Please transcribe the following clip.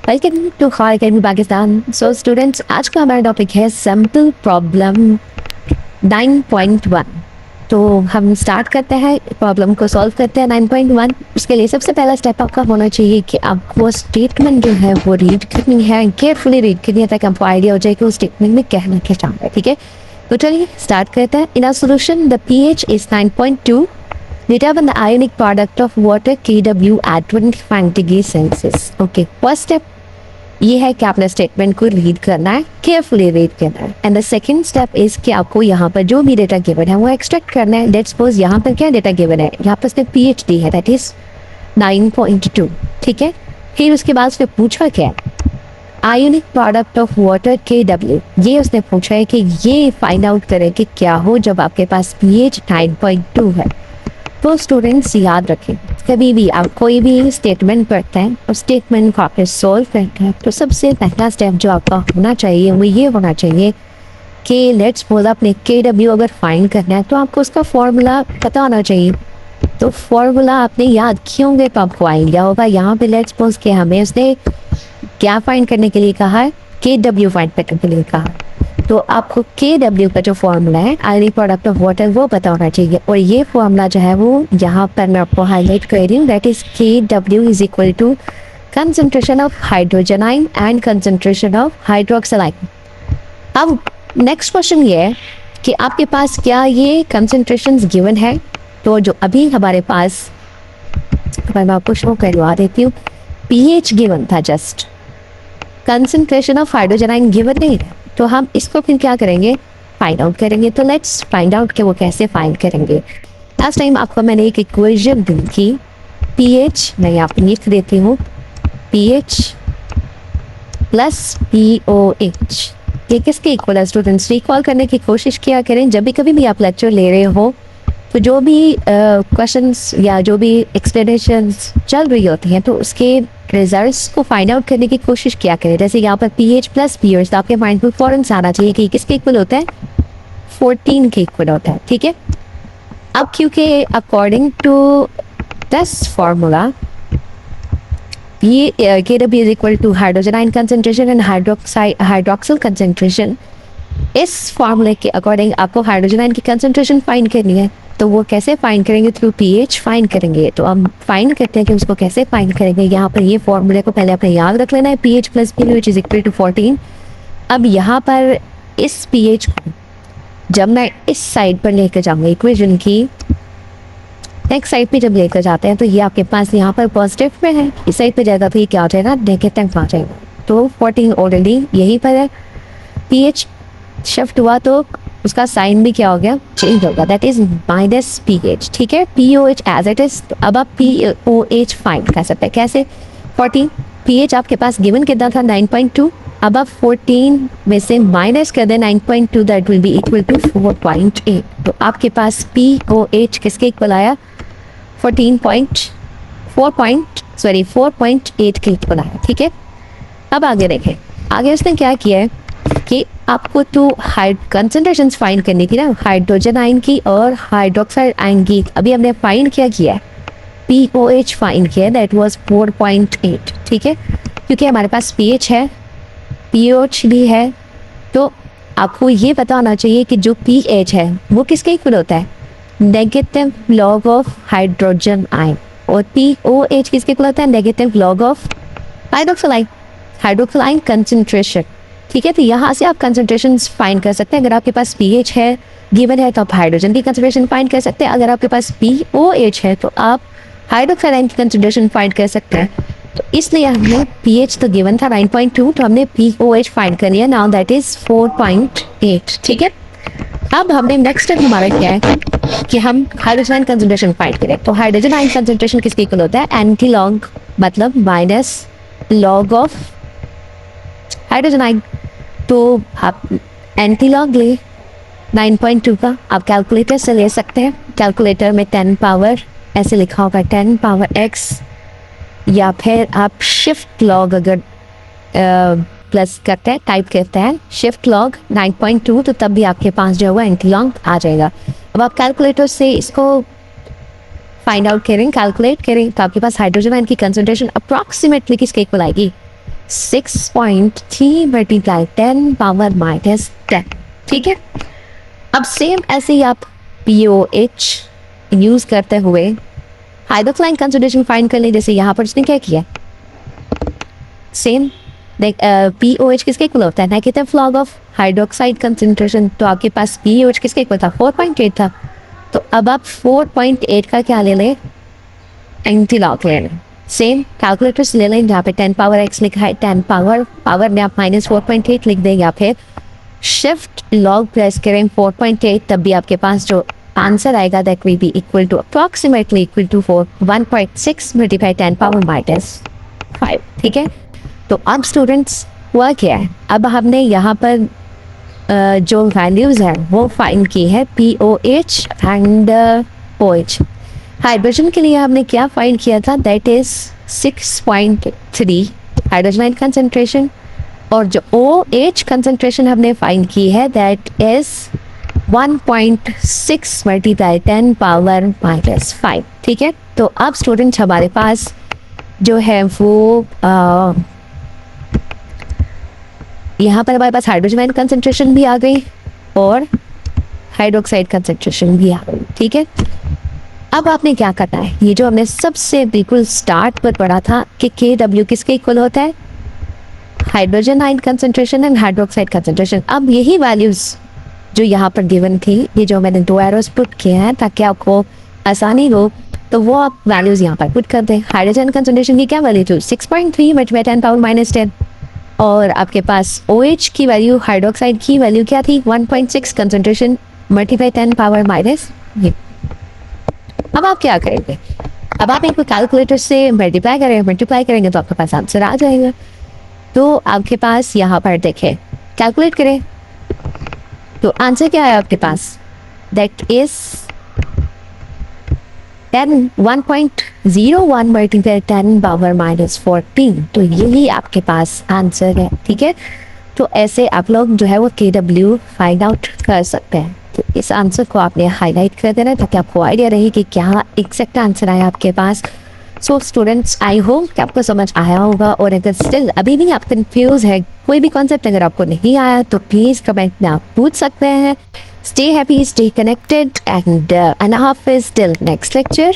Welcome to Khan Academy Pakistan. So students, आज का हमारा टॉपिक है सैम्पल प्रॉब्लम 9.1। तो हम स्टार्ट करते हैं, प्रॉब्लम को सॉल्व करते हैं 9.1। उसके लिए सबसे पहला स्टेप आपका होना चाहिए कि आपको स्टेटमेंट जो है वो रीड करनी है, केयरफुली रीड करनी है ताकि आपको आइडिया हो जाए कि उस स्टेटमेंट में कहना क्या चाह रहा है। ठीक है, तो चलिए स्टार्ट करते हैं। In our solution the pH is 9.2। Determine the ionic product of water Kw at 25 degree Celsius। Okay, first step ये है कि आपने स्टेटमेंट को रीड करना है, केयरफुली रीड करना है। And the second step is कि आपको यहाँ पर जो भी डेटा गिवन है वो एक्सट्रैक्ट करना है। लेट्स सपोज यहाँ पर क्या डेटा गिवन है, यहाँ पर उसने pH दी है, दैट इज 9.2। ठीक है, फिर उसके बाद उसने पूछा क्या, ionic product of water Kw। ये उसने पूछा है कि ये फाइंड आउट करें कि क्या हो जब आपके पास pH 9.2 है। तो स्टूडेंट्स याद रखें, कभी भी आप कोई भी स्टेटमेंट पढ़ते हैं और स्टेटमेंट को आपने सॉल्व करते हैं तो सबसे पहला स्टेप जो आपका होना चाहिए वो ये होना चाहिए कि लेट्स सपोज आपने Kw अगर फाइंड करना है तो आपको उसका फॉर्मूला पता होना चाहिए। तो फॉर्मूला आपने याद किए होंगे तो आपको आइडिया होगा। यहाँ पे लेट्स सपोज कि हमें उसने क्या फाइंड करने के लिए कहा है, Kw फाइंड करने के लिए कहा, तो आपको Kw का जो फॉर्मूला है आयोनिक प्रोडक्ट ऑफ वाटर वो पता होना चाहिए। और ये फॉर्मूला जो है वो यहाँ पर मैं आपको हाईलाइट कर रही हूँ, that is Kw is equal to concentration of hydrogen ion and concentration of hydroxyl ion. अब नेक्स्ट क्वेश्चन ये है कि आपके पास क्या ये कंसंट्रेशंस गिवन है। तो जो अभी हमारे पास, मैं आपको शो करवा देती हूँ, pH गिवन था, just concentration of hydrogen ion given नहीं है। तो हम इसको फिर क्या करेंगे, फाइंड आउट करेंगे। तो लेट्स फाइंड आउट कि वो कैसे फाइंड करेंगे। लास्ट टाइम आपको मैंने एक इक्वेशन दी थी, pH मैं यहाँ पे लिख देती हूँ, pH प्लस POH। ये किसके इक्वल है स्टूडेंट्स, रिकॉल करने की कोशिश किया करें। जब भी कभी भी आप लेक्चर ले रहे हो तो जो भी क्वेश्चंस या जो भी एक्सप्लेनेशंस चल रही होती हैं तो उसके रिजल्ट्स को फाइंड आउट करने की कोशिश किया करें। जैसे यहाँ पर pH प्लस POH, तो आपके माइंड में फौरन से आना चाहिए कि किसके इक्वल होता है, 14 के इक्वल होता है। ठीक है, अब क्योंकि अकॉर्डिंग टू दिस फॉर्मूला ये Kw is equal to hydrogen ion concentration and hydroxyl concentration, इस फॉर्मूले के अकॉर्डिंग आपको हाइड्रोजन आयन की कंसंट्रेशन फाइंड करनी है। तो वो कैसे फाइंड करेंगे, थ्रू pH फाइंड करेंगे। तो हम फाइंड करते हैं कि उसको कैसे फाइंड करेंगे। यहाँ पर ये फॉर्मूले को पहले आपने याद रख लेना है, pH plus POH is equal to 14। अब यहाँ पर इस pH को जब मैं इस साइड पर लेकर जाऊँगा इक्वेशन की, नेक्स्ट साइड पे जब लेकर जाते हैं तो ये आपके पास यहाँ पर पॉजिटिव में है, इस साइड पे जाएगा तो ये क्या हो जाएगा, नेगेटिव आ जाएगा। तो 14 ऑलरेडी यहीं पर है, pH शिफ्ट हुआ तो उसका साइन भी क्या हो गया, चेंज होगा, दैट इज माइनस pH। ठीक है, POH एज इट इज। अब आप POH फाइंड कर सकते हैं कैसे, 14 pH आपके पास गिवन कितना था, 9.2। अब आप 14 में से माइनस कर दें 9.2, that will be equal to 4.8। तो आपके पास POH किसके इक्वल आया, 4.8 के इक्वल आया। ठीक है, अब आगे देखें, आगे उसने क्या किया है कि आपको तो कंसंट्रेशंस फाइंड करनी थी ना, हाइड्रोजन आयन की और हाइड्रोक्साइड आयन की। अभी हमने फाइंड क्या किया है, POH फाइंड किया, दैट वाज 4.8। ठीक है, क्योंकि हमारे पास pH है, POH भी है, तो आपको ये पता होना चाहिए कि जो pH है वो किसके इक्वल होता है, negative log of hydrogen ion, और POH किसके इक्वल होता है, negative log of hydroxide ion concentration. ठीक है, तो यहाँ से आप कंसंट्रेशन फाइंड कर सकते हैं। अगर आपके पास pH है गिवन है तो आप हाइड्रोजन की कंसंट्रेशन फाइंड कर सकते हैं। अगर आपके पास POH है तो आप हाइड्रोक्साइड आयन की कंसंट्रेशन फाइंड कर सकते हैं। तो इसलिए हमने pH तो गिवन था 9.2, तो हमने POH फाइंड कर लिया, नाउ दैट इज 4.8। ठीक है, अब हमने नेक्स्ट स्टेप हमारा क्या है कि हम हाइड्रोजन आयन कंसंट्रेशन फाइंड करें। तो हाइड्रोजन आयन कंसंट्रेशन किसके इक्वल होता है, एंटी लॉग मतलब minus log of hydrogen ion. तो आप एंटी लॉग ले 9.2 का, आप कैलकुलेटर से ले सकते हैं। कैलकुलेटर में 10 पावर ऐसे लिखा होगा 10 पावर x, या फिर आप शिफ्ट लॉग अगर प्लस करते हैं, टाइप करते हैं शिफ्ट लॉग 9.2, तो तब भी आपके पास जो है एंटी लॉग आ जाएगा। अब आप कैलकुलेटर से इसको फाइंड आउट करें, कैलकुलेट करें, तो आपके पास हाइड्रोजन आयन की कंसंट्रेशन अप्रॉक्सीमेटली किसके इक्वल आएगी, 6.3 मल्टीप्लाई 10 पावर माइनस 10। ठीक है, अब सेम ऐसे ही आप POH यूज करते हुए हाइड्रोक्साइड कंसंट्रेशन फाइंड कर लें। जैसे यहाँ पर उसने क्या किया, सेम देख POH किसके इक्वल होता है, negative log of hydroxide concentration. तो आपके पास POH किसके इक्वल था, 4.8 था। तो अब आप 4.8 का क्या ले लें, एंटी लॉग ले लें। सेम कैलकुलेटर्स ले लें, जहाँ पे 10 पावर x लिखा है, 10 पावर में आप -4.8 लिख दें, या फिर शिफ्ट लॉग प्रेस करें 4.8, तब भी आपके पास जो आंसर आएगा that will be equal to approximately equal to 1.6 multiply 10 power minus 5। ठीक है, तो अब स्टूडेंट्स हुआ क्या है, अब हमने यहाँ पर जो वैल्यूज़ हैं वो फाइंड की है POH एंड OH। हाइड्रोजन के लिए हमने क्या फाइंड किया था, दैट इज 6.3 हाइड्रोजन कंसंट्रेशन, और जो OH कंसंट्रेशन हमने फाइंड की है that is 1.6 multiply 10 power minus 5। ठीक है, तो अब स्टूडेंट्स हमारे पास जो है वो यहाँ पर हमारे पास हाइड्रोजन कंसंट्रेशन भी आ गई और हाइड्रोक्साइड कंसंट्रेशन भी आ गई। ठीक है, अब आपने क्या करना है, ये जो हमने सबसे बिल्कुल स्टार्ट पर पढ़ा था कि KW किसके इक्वल होता है, hydrogen ion concentration and hydroxide concentration. अब यही वैल्यूज जो यहाँ पर गिवन थी, ये जो मैंने 2 एरोस पुट किए हैं ताकि आपको आसानी हो, तो वो आप वैल्यूज यहाँ पर पुट कर दें। हाइड्रोजन कंसंट्रेशन की क्या वैल्यू थी, 6.3 मल्टीप्लाई 10 पावर माइनस 10, और आपके पास OH की वैल्यू, हाइड्रोक्साइड की वैल्यू क्या थी, 1.6 कंसंट्रेशन मल्टीप्लाई 10 पावर माइनस ये। अब आप क्या करेंगे, अब आप इनको कैलकुलेटर से मल्टीप्लाई करेंगे तो आपके पास आंसर आ जाएगा। तो आपके पास यहाँ पर देखें, कैलकुलेट करें तो आंसर क्या है आपके पास, that is 1.01 multiply 10 power minus 14। तो यही आपके पास आंसर है। ठीक है, तो ऐसे आप लोग जो है वो KW फाइंड आउट कर सकते हैं। तो इस आंसर को आपने हाईलाइट कर देना है ताकि आपको आइडिया रहे कि क्या एग्जैक्ट आंसर आया आपके पास। सो स्टूडेंट्स, आई होप कि आपको समझ आया होगा, और अगर स्टिल अभी भी आप कंफ्यूज है, कोई भी कॉन्सेप्ट अगर आपको नहीं आया तो प्लीज़ कमेंट में आप पूछ सकते हैं। Stay happy, stay connected, and हाफिज़ टिल नेक्स्ट लेक्चर।